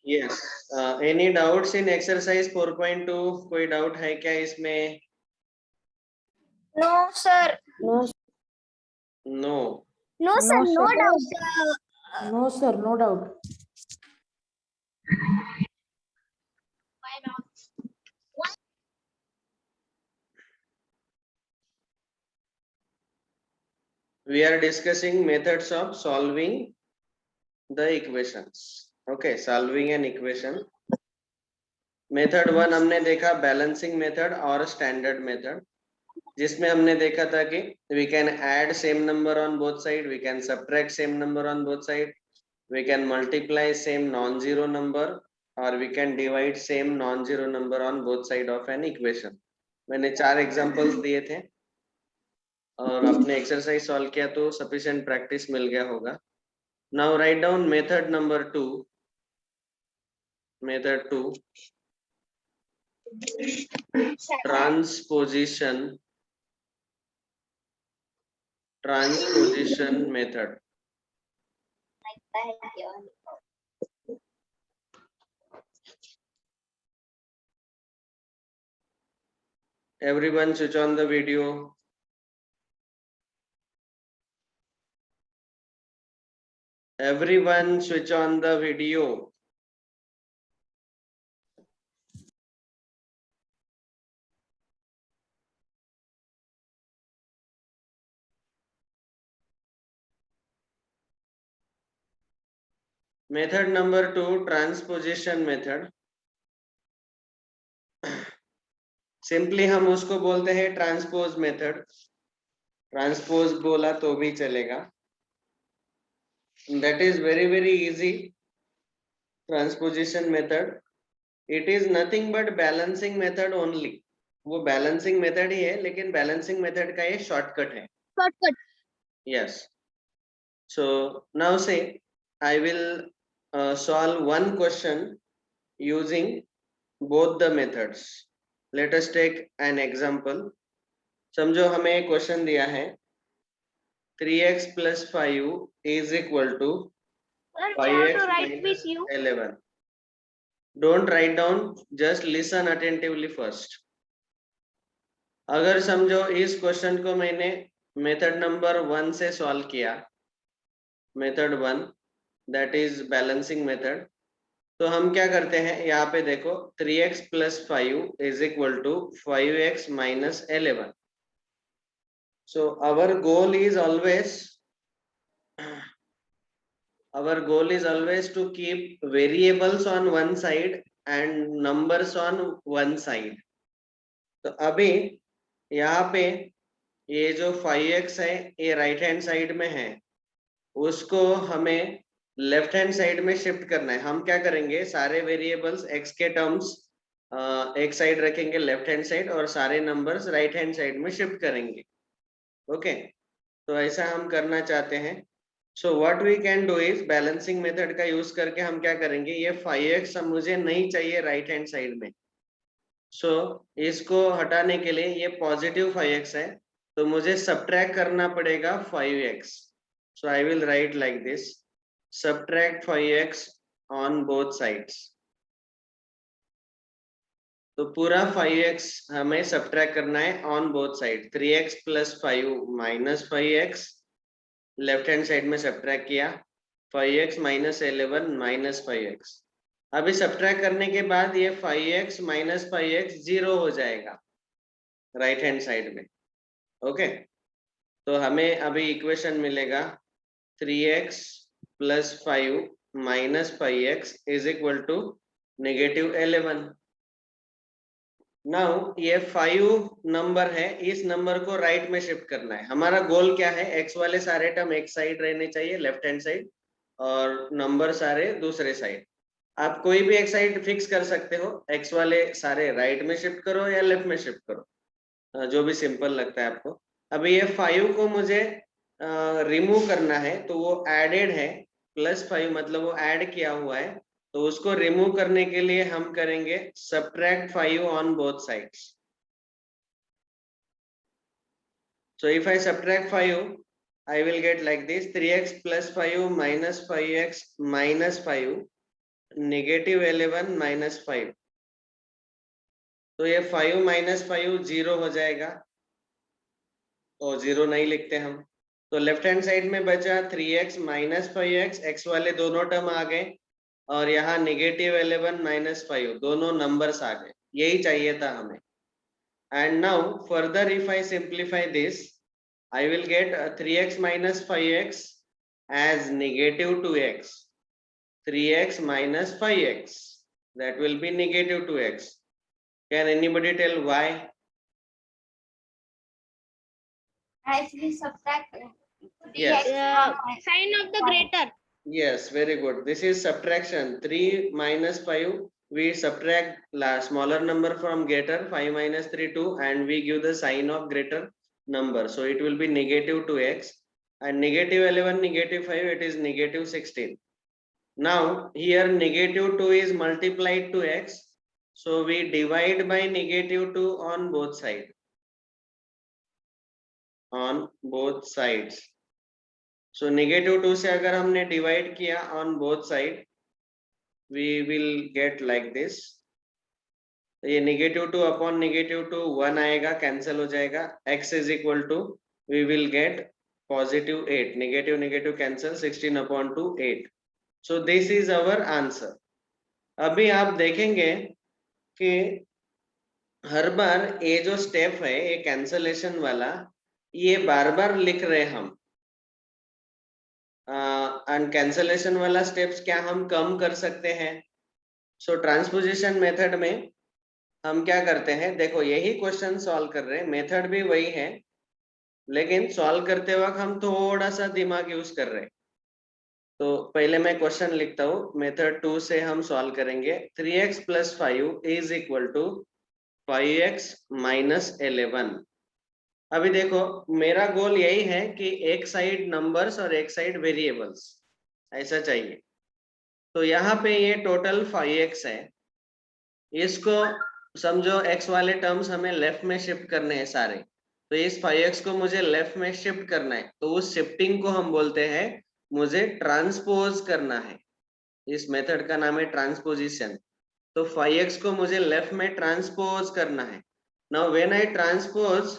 Yes, any doubts in exercise 4.2? कोई doubt है क्या इसमें? No sir. No no. No sir, no sir. Doubt. No sir, no doubt. We are discussing methods of solving the equations. Okay, solving an equation. Method 1 हमने देखा balancing method और standard method, जिसमें हमने देखा था कि we can add same number on both side, we can subtract same number on both side, we can multiply same non-zero number, or we can divide same non-zero number on both side of an equation. मैंने 4 examples दिए थे और आपने exercise solve किया तो sufficient practice मिल गया होगा. Now write down method number 2. Method 2, transposition method. Everyone switch on the video. Everyone switch on the video. Method number 2, transposition method. Simply हम उसको बोलते हैं ट्रांसपोज मेथड. ट्रांसपोज बोला तो भी चलेगा. That is very easy. Transposition method, it is nothing but balancing method only. वो balancing method ही है, लेकिन बैलेंसिंग मेथड का ये शॉर्टकट है. Shortcut. Yes. So now say I will solve one question using both the methods. Let us take an example. समझो हमें एक question दिया है 3x plus 5 is equal to 5x minus 11. Don't write down, just listen attentively first. अगर समझो इस question को मैंने मेथड नंबर 1 से सॉल्व किया, method 1 that is balancing method, तो हम क्या करते हैं, यहाँ पे देखो 3x plus 5 is equal to 5x minus 11. So our goal is always to keep variables on one side and numbers on one side. तो अभी यहाँ पे ये जो 5x है ये राइट हैंड साइड में है, उसको हमें लेफ्ट हैंड साइड में शिफ्ट करना है. हम क्या करेंगे, सारे वेरिएबल्स x के टर्म्स एक साइड रखेंगे लेफ्ट हैंड साइड और सारे नंबर्स राइट हैंड साइड में शिफ्ट करेंगे. ओके, तो ऐसा हम करना चाहते हैं. So what we can do is balancing method का यूज करके हम क्या करेंगे, ये 5x मुझे नहीं चाहिए राइट हैंड साइड में. सो इसको हटाने के लिए ये पॉजिटिव 5x है, तो मुझे सब्ट्रैक्ट करना पड़ेगा 5x. So I will write like this, subtract 5x on both sides. तो पूरा 5x हमें सब्ट्रैक्ट करना है on both side. 3x plus 5 minus 5x left hand side में सब्ट्रैक्ट किया, 5x minus 11 minus 5x. अभी सब्ट्रैक्ट करने के बाद ये 5x minus 5x 0 हो जाएगा राइट हैंड साइड में. ओके, तो हमें अभी इक्वेशन मिलेगा 3x plus 5 minus 5x is equal to -11. Now ये 5 नंबर है, इस नंबर को राइट में शिफ्ट करना है. हमारा गोल क्या है, x वाले सारे टर्म एक साइड रहने चाहिए लेफ्ट हैंड साइड और नंबर सारे दूसरे साइड. आप कोई भी एक साइड फिक्स कर सकते हो, x वाले सारे राइट में शिफ्ट करो या लेफ्ट में शिफ्ट करो, जो भी सिंपल लगता है आपको. अभी ये 5 को मुझे रिमूव करना है, तो वो एडेड है, +5 मतलब वो ऐड किया हुआ है, तो उसको रिमूव करने के लिए हम करेंगे subtract 5 on both sides. So if I subtract 5 I will get like this, 3x plus 5 minus 5x minus 5. -11 - 5, तो ये 5 - 5 0 हो जाएगा, और 0 नहीं लिखते हम। तो लेफ्ट हैंड साइड में बचा 3x - 5x, x वाले दोनों टर्म आ गए, और यहाँ -11 - 5 दोनों नंबर्स आ गए, यही चाहिए था हमें। And now further if I simplify this, I will get 3x - 5x as -2x. 3x - 5x, that will be -2x. Can anybody tell why? As we subtract Yes. 3x from Sign of the 5. greater. Yes, very good. This is subtraction. 3 - 5, we subtract smaller number from greater, 5 - 3 2, and we give the sign of greater number. So it will be -2x, and -11 - 5, it is -16. Now here -2 is multiplied to x, so we divide by -2 on both sides. On both sides. So -2 से अगर हमने divide किया on both side, we will get like this. ये -2 upon -2 1 आएगा, cancel हो जाएगा, x is equal to, we will get +8, negative cancel, 16 upon 2 8. So this is our answer. अभी आप देखेंगे कि हर बार ये जो स्टेप है, ये कैंसलेशन वाला, ये बार बार लिख रहे हम, एंड कैंसलेशन वाला स्टेप्स क्या हम कम कर सकते हैं। सो ट्रांसपोजिशन मेथड में हम क्या करते हैं, देखो यही क्वेश्चन सॉल्व कर रहे हैं, मेथड भी वही है, लेकिन सॉल्व करते वक्त हम थोड़ा सा दिमाग यूज कर रहे हैं। तो पहले मैं क्वेश्चन लिखता हूँ, मेथड 2 से हम सॉल्व करेंगे। 3x + 5 is equal to 5x - 11। अभी देखो मेरा गोल यही है कि एक साइड नंबर्स और एक साइड वेरिएबल्स, ऐसा चाहिए। तो यहाँ पे ये टोटल 5x है, इसको समझो x वाले टर्म्स हमें लेफ्ट में शिफ्ट करने हैं सारे, तो इस 5x को मुझे लेफ्ट में शिफ्ट करना है, तो उस शिफ्टिंग को हम बोलते हैं, मुझे ट्रांसपोज करना है। इस मेथड का नाम है ट्रांसपोजिशन। तो 5x को मुझे लेफ्ट में ट्रांसपोज करना है। Now when I transpose,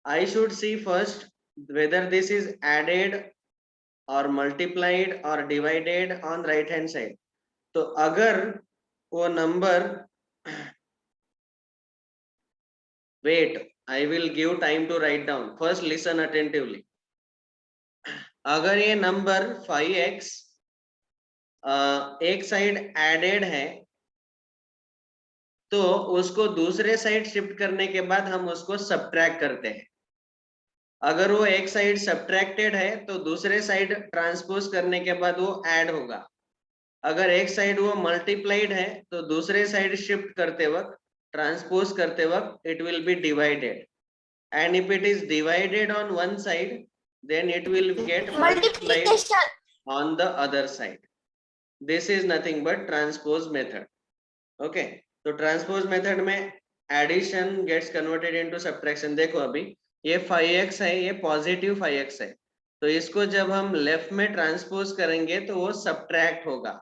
I should see first whether this is added or multiplied or divided on right hand side. तो अगर वो number, wait, I will give time to write down. First listen attentively. अगर ये number 5x एक side added है, तो उसको दूसरे साइड शिफ्ट करने के बाद हम उसको सब्ट्रैक्ट करते हैं। अगर वो एक साइड सब्ट्रैक्टेड है, तो दूसरे साइड ट्रांसपोज करने के बाद वो ऐड होगा। अगर एक साइड वो मल्टीप्लाइड है, तो दूसरे साइड शिफ्ट करते वक्त, ट्रांसपोज करते वक्त, it will be divided, and if it is divided on one side, then it will get multiplied Multiplication. on the other side. This is nothing but transpose method. Okay, तो transpose method में addition gets converted into subtraction. देखो अभी ये 5x है, ये positive 5x है, तो इसको जब हम लेफ्ट में ट्रांसपोज करेंगे तो वो सब्ट्रैक्ट होगा।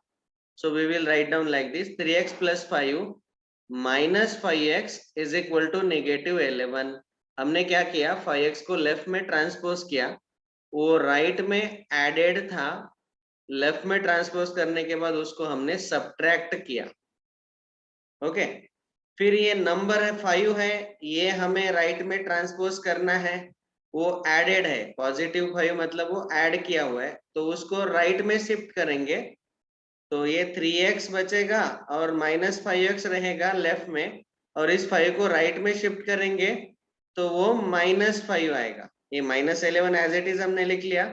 So we will write down like this, 3x + 5 - 5x is equal to -11। हमने क्या किया, 5x को लेफ्ट में ट्रांसपोज किया, वो राइट में एडेड था, लेफ्ट में ट्रांसपोज करने के बाद उसको हमने सब्ट्रैक्ट किया। ओके, फिर ये नंबर है 5 है, ये हमें राइट में ट्रांसपोज करना है, वो एडेड है, +5 मतलब वो ऐड किया हुआ है, तो उसको राइट में शिफ्ट करेंगे, तो ये 3x बचेगा और -5x रहेगा लेफ्ट में, और इस 5 को राइट में शिफ्ट करेंगे तो वो -5 आएगा। ये -11 एज इट इज हमने लिख लिया,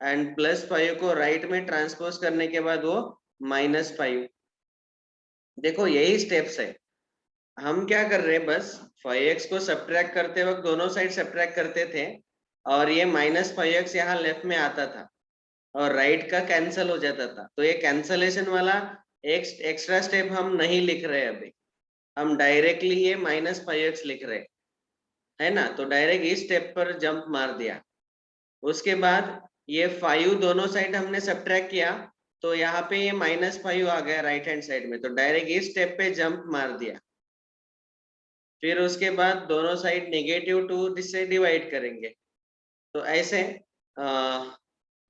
एंड +5 को राइट में ट्रांसपोज करने के बाद वो -5। देखो यही स्टेप्स है, हम क्या कर रहे हैं, बस 5x को सब्ट्रैक्ट करते वक्त दोनों साइड सब्ट्रैक्ट करते थे, और ये -5x यहाँ लेफ्ट में आता था और राइट का कैंसल हो जाता था। तो ये कैंसलेशन वाला एक एक्स्ट्रा स्टेप हम नहीं लिख रहे अभी, हम डायरेक्टली ये -5x लिख रहे है ना। तो डायरेक्ट इस स्टेप पर जंप मार दिया। उसके बाद ये 5 दोनों साइड हमने सब्ट्रैक्ट किया, तो यहाँ पे ये -5 आ गया राइट हैंड साइड में, तो डायरेक्ट इस स्टेप पे जंप मार दिया। फिर उसके बाद दोनों साइड -2 से डिवाइड करेंगे। तो ऐसे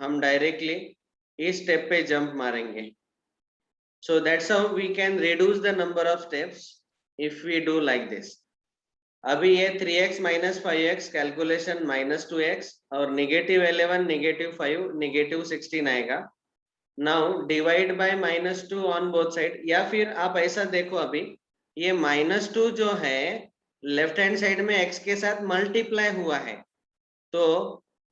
हम डायरेक्टली इस स्टेप पे जंप मारेंगे। So that's how we can reduce the number of steps if we do like this. अभी ये 3x minus 5x calculation -2x और -11 -5 -16 आएगा। Now divide by -2 on both side, या फिर आप ऐसा देखो, अभी ये -2 जो है लेफ्ट हैंड साइड में x के साथ मल्टीप्लाई हुआ है, तो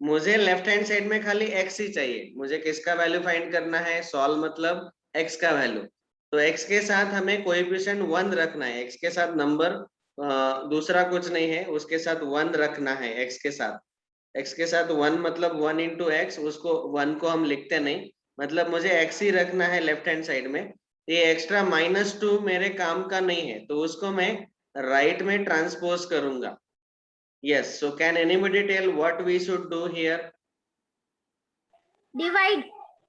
मुझे लेफ्ट हैंड साइड में खाली x ही चाहिए। मुझे किसका वैल्यू फाइंड करना है? सॉल्व मतलब x का वैल्यू। तो x के साथ हमें कोएफिशिएंट 1 रखना है, x के साथ नंबर दूसरा कुछ नहीं है, उसके साथ 1 रखना है। x के साथ 1 मतलब 1 इंटू एक्स, उसको 1 को हम लिखते नहीं, मतलब मुझे x ही रखना है लेफ्ट हैंड साइड में। ये एक्स्ट्रा -2 मेरे काम का नहीं है, तो उसको मैं राइट में ट्रांसपोज करूंगा। Yes, so can anybody tell what we should do here? Divide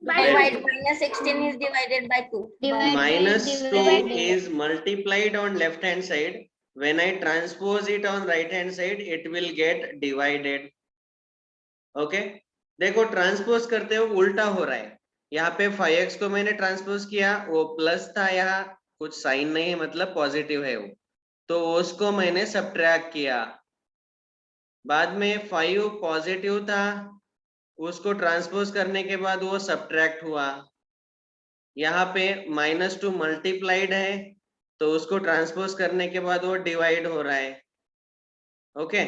by Divide. -16 is divided by 2. -2 is multiplied on left hand side. When I transpose it on right hand side, it will get divided. Okay? देखो transpose करते हो उल्टा हो रहा है। यहाँ पे 5x को मैंने ट्रांसपोज किया, वो प्लस था, यहाँ कुछ साइन नहीं है, मतलब पॉजिटिव है वो, तो उसको मैंने सब्ट्रैक्ट किया। बाद में 5 पॉजिटिव था, उसको ट्रांसपोज करने के बाद वो सब्ट्रैक्ट हुआ। यहाँ पे -2 मल्टीप्लाइड है, तो उसको ट्रांसपोज करने के बाद वो डिवाइड हो रहा है। ओके,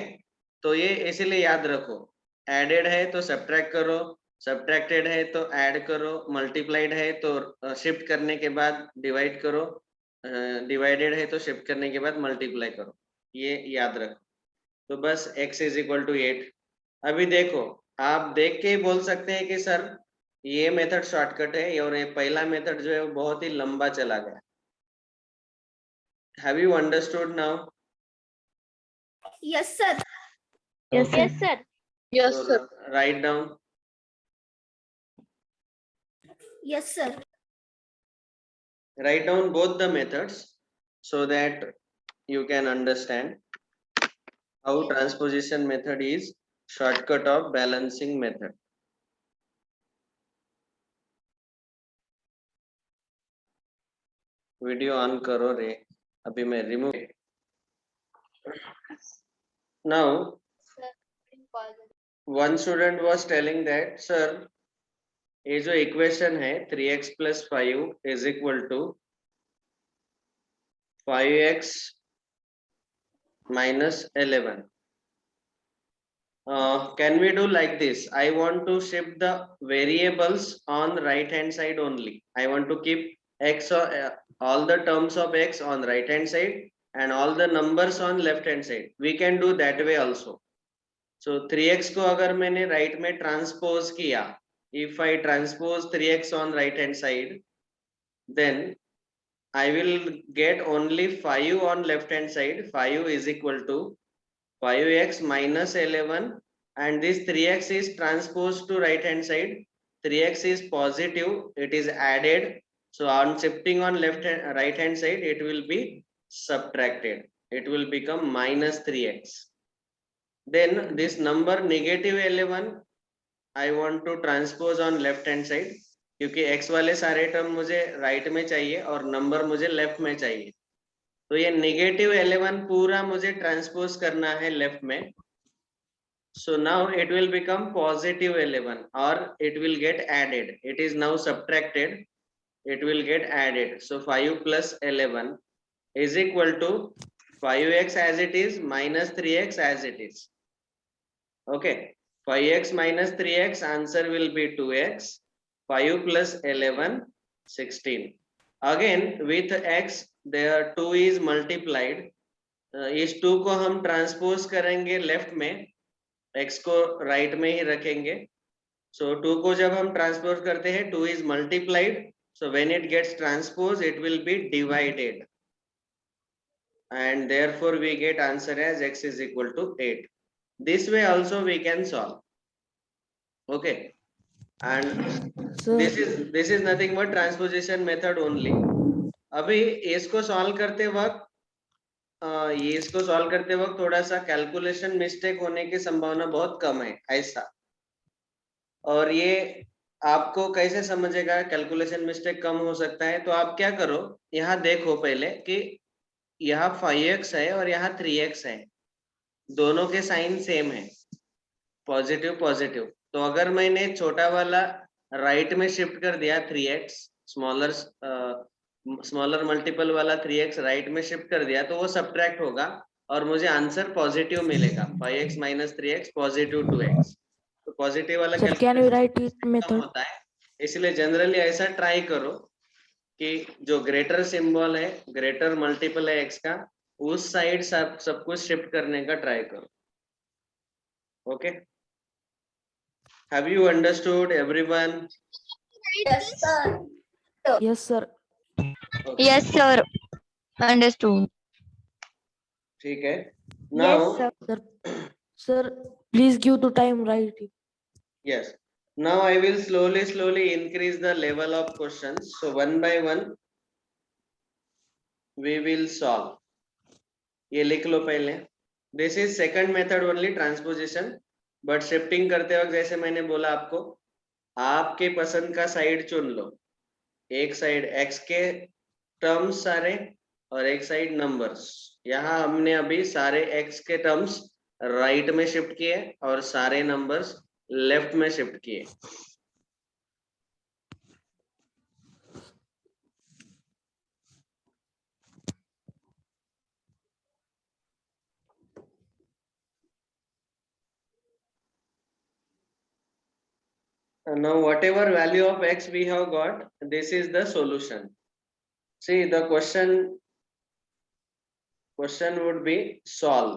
तो ये इसीलिए याद रखो, एडेड है तो सब्ट्रैक्ट करो, सब्ट्रैक्टेड है तो ऐड करो, मल्टीप्लाइड है तो शिफ्ट करने के बाद डिवाइड करो, डिवाइडेड है तो शिफ्ट करने के बाद मल्टीप्लाई करो, ये याद रखो। तो बस x इज इक्वल टू 8। अभी देखो, आप देख के ही बोल सकते हैं कि सर ये मेथड शॉर्टकट है, और ये पहला मेथड जो है वो बहुत ही लंबा चला गया। Have you understood now? yes sir. Yes, sir. Yes sir. Write down. Yes sir. Write down both the methods so that you can understand how transposition method is shortcut of balancing method. Video on करो रे, अभी मैं remove. Now one student was telling that sir, ये जो equation है 3x plus 5 is equal to 5x minus 11. Can we do like this? I want to shift the variables on right hand side only. I want to keep x or all the terms of x on right hand side and all the numbers on left hand side. We can do that way also. So 3x को अगर मैंने right में transpose किया, if I transpose 3x on right hand side, then I will get only 5 on left hand side. 5 is equal to 5x minus 11, and this 3x is transposed to right hand side. 3x is positive, it is added, so on shifting on right hand side it will be subtracted, it will become minus 3x. Then this number -11 I want to transpose on left hand side, क्योंकि x वाले सारे term मुझे right में चाहिए और number मुझे left में चाहिए, तो ये -11 पूरा मुझे ट्रांसपोज करना है लेफ्ट में। So now it will become +11 or it will get added. It is now subtracted. It will get added. So 5 plus 11 is equal to 5x as it is minus 3x as it is. Okay. 5x minus 3x, answer will be 2x. 5 plus 11, 16. Again with x, there 2 is multiplied. इस 2 को हम transpose करेंगे left में, x को right में ही रखेंगे। सो 2 को जब हम ट्रांसपोज करते हैं, 2 is multiplied, so when it gets transposed it will be divided, and therefore we get answer as x is equal to 8. This way also we can solve. Okay, and Sir, this is nothing but transposition method only. अभी इसको solve करते वक्त ये इसको solve करते वक्त थोड़ा सा कैलकुलेशन मिस्टेक होने की संभावना बहुत कम है ऐसा। और ये आपको कैसे समझेगा कैलकुलेशन मिस्टेक कम हो सकता है? तो आप क्या करो, यहाँ देखो पहले कि यहाँ 5x है और यहाँ 3x है, दोनों के साइन सेम है, पॉजिटिव पॉजिटिव। तो अगर मैंने छोटा वाला राइट में शिफ्ट कर दिया 3x, स्मॉलर मल्टीपल वाला 3x राइट में शिफ्ट कर दिया, तो वो सब्ट्रैक्ट होगा और मुझे आंसर पॉजिटिव मिलेगा। 5x minus 3x positive 2x। तो पॉजिटिव वाला sir, can you write it come method? होता है, इसलिए जनरली ऐसा ट्राई करो कि जो ग्रेटर सिंबल है, ग्रेटर मल्टीपल है x का, उस साइड सब कुछ शिफ्ट करने का ट्राई करो। Okay, have you understood everyone? Yes, sir. Yes, sir. Yes, sir. Understood. ठीक है। Yes, now sir. Sir, please give the time, write it. yes, now I will slowly increase the level of questions, so one by one we will solve. ये लिख लो पहले। This is second method only, transposition. But shifting करते वक्त जैसे मैंने बोला आपको, आपके पसंद का साइड चुन लो। एक साइड x के टर्म्स सारे और एक साइड नंबर्स। यहाँ हमने अभी सारे x के टर्म्स राइट में शिफ्ट किए और सारे नंबर्स लेफ्ट में शिफ्ट किए। Now whatever value of x we have got, this is the solution. See, the question would be solve.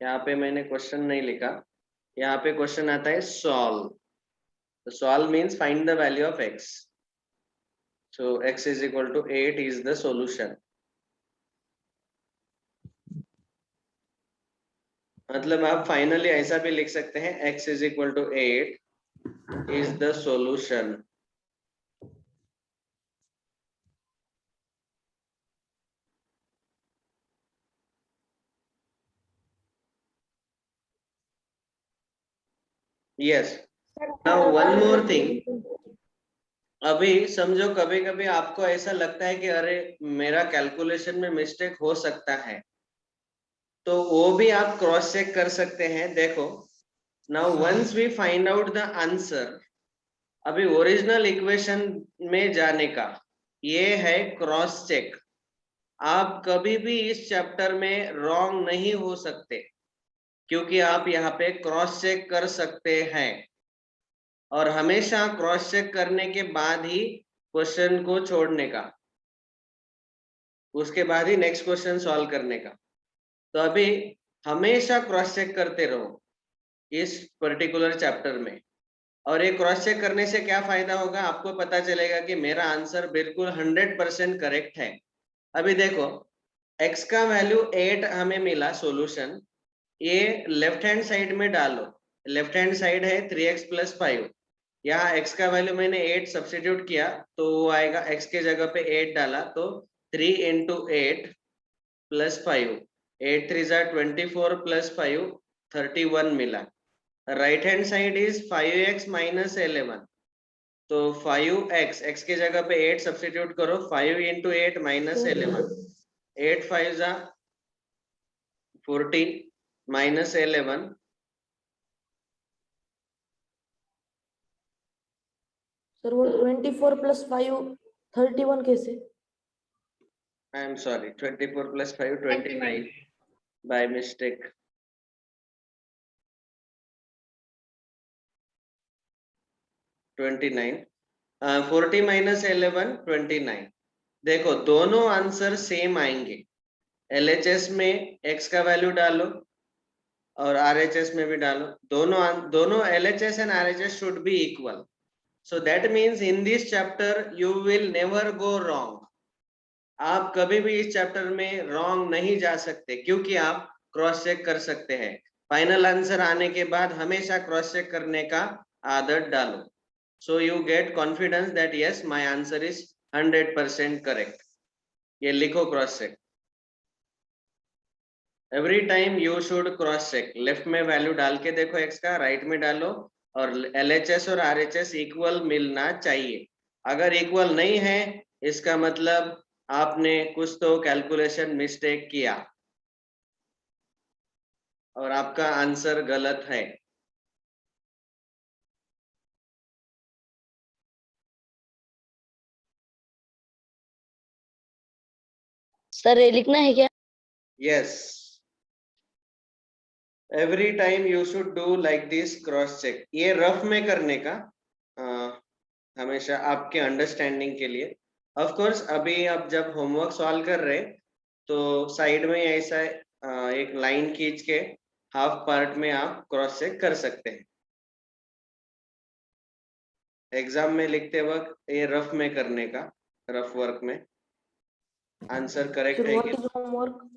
यहाँ पे मैंने क्वेश्चन नहीं लिखा, यहाँ पे क्वेश्चन आता है solve. So solve means find the value of x. So x is equal to 8 is the solution. मतलब आप फाइनली ऐसा भी लिख सकते हैं, x is equal to 8 is the solution. Yes. Now one more thing. अभी समझो कभी कभी आपको ऐसा लगता है कि अरे मेरा कैलकुलेशन में मिस्टेक हो सकता है, तो वो भी आप क्रॉस चेक कर सकते हैं। देखो, now once we find out the answer, अभी ओरिजिनल इक्वेशन में जाने का ये है क्रॉस चेक। आप कभी भी इस चैप्टर में रॉन्ग नहीं हो सकते, क्योंकि आप यहाँ पे क्रॉस चेक कर सकते हैं, और हमेशा क्रॉस चेक करने के बाद ही क्वेश्चन को छोड़ने का, उसके बाद ही नेक्स्ट क्वेश्चन सॉल्व करने का। तो अभी हमेशा क्रॉस चेक करते रहो इस पर्टिकुलर चैप्टर में। और ये क्रॉस चेक करने से क्या फायदा होगा, आपको पता चलेगा कि मेरा आंसर बिल्कुल 100% करेक्ट है। अभी देखो, x का वैल्यू 8 हमें मिला सोल्यूशन, ये लेफ्ट हैंड साइड में डालो। लेफ्ट हैंड साइड है 3x + 5, यहाँ x का वैल्यू मैंने 8 सब्स्टिट्यूट किया तो वो आएगा, x के जगह पे 8 डाला तो 3 × 8 + 5, 8 3 = 24 + 5 31 मिला। Right hand side is 5x - 11, तो 5x, x के जगह पे 8 सब्स्टिट्यूट करो, 5 × 8 - 11, 8 5 = 40 - 11, सर वो 24 + 5 31 कैसे? I am sorry, 24 + 5 29 by mistake. (29) 40 - 11 29। देखो दोनों आंसर सेम आएंगे। LHS में x का वैल्यू डालो और RHS में भी डालो, दोनों LHS and RHS should be equal. So that means in this chapter you will never go wrong. आप कभी भी इस चैप्टर में रॉन्ग नहीं जा सकते, क्योंकि आप क्रॉस चेक कर सकते हैं। फाइनल आंसर आने के बाद हमेशा क्रॉस चेक करने का आदत डालो. So you get confidence that yes, my answer is 100% correct. ये लिखो cross check. Every time you should cross check. Left में वैल्यू डाल के देखो x का, राइट में डालो, और LHS और RHS इक्वल मिलना चाहिए. अगर इक्वल नहीं है, इसका मतलब आपने कुछ तो कैलकुलेशन मिस्टेक किया और आपका आंसर गलत है. सर ये लिखना है क्या? Yes. Every time you should do like this cross check. ये रफ में करने का हमेशा आपके अंडरस्टैंडिंग के लिए. ऑफ कोर्स अभी आप जब होमवर्क सॉल्व कर रहे तो साइड में ऐसा एक लाइन खींच के हाफ पार्ट में आप क्रॉस चेक कर सकते हैं. एग्जाम में लिखते वक्त ये रफ में करने का, रफ वर्क में आंसर करेक्ट सर है व्हाट कि इज होमवर्क?